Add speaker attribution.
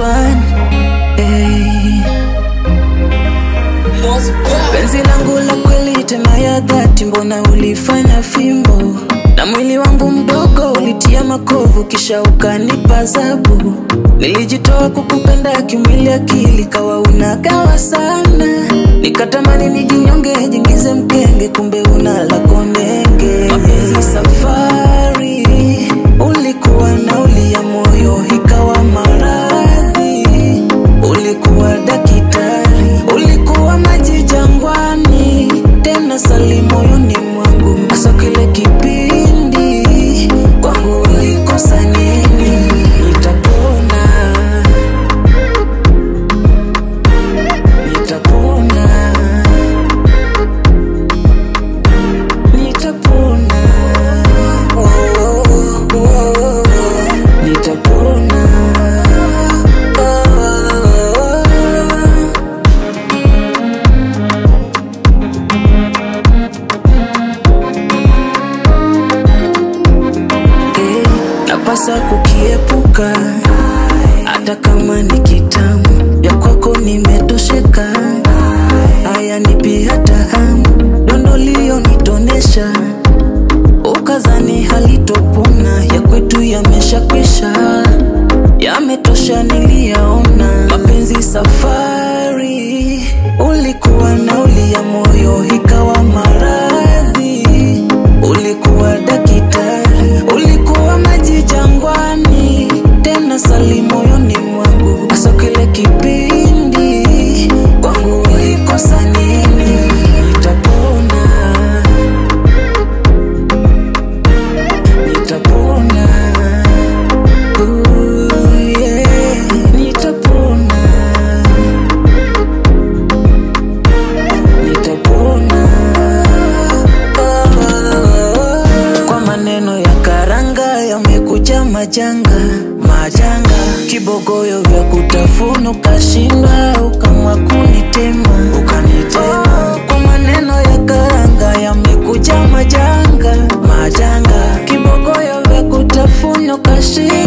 Speaker 1: one. Hey. Penzi langu la kweli tena ya dhati, mbona ulifanya fimbo na mwili wangu mdogo ulitia makovu kisha ukanipa adhabu. Nilijitoa kukupenda kimwili, akili kawa unagawa sana. Nikatamani nijinyonge, jingize mkenge, kumbe unala konenge. Mapenzi safari, ulikuwa nauli ya moyo ikawa maradhi. Ulikuwa daktari, ulikuwa maji jangwani, tena sali moyoni mwangu. Asa kile kipindi kwangu ulikosa nini? Nitapona, nitapona, nitapona, oh, oh, oh, oh. Nitapona, oh, oh, oh. Napasa kukiepuka, hata kama ni kitamu. Ya kwako nimetosheka, haya nipi hata hamu. Dondo liyo nitonesha, ukazani halitopona. Ya kwetu yamesha kwisha, yametosha niliyaona. Mapenzi safari, ulikuwa nauli ya moyo ikawa maradhi. Ulikuwa daktari, ulikuwa maji jangwani, tena sali moyoni mwangu. Asa kile kipindi kwangu ulikosa nini? Nitapona, nitapona, yeah. Nitapona, nitapona, Kwa maneno ya karanga yamekuja majanga, majanga. Kibogoyo vya kutafuna ukashindwa, ukamwa kunitema, ukanitema. Kwa maneno ya karanga yamekuja majanga, majanga. Kibogoyo vya kutafuna ukashindwa.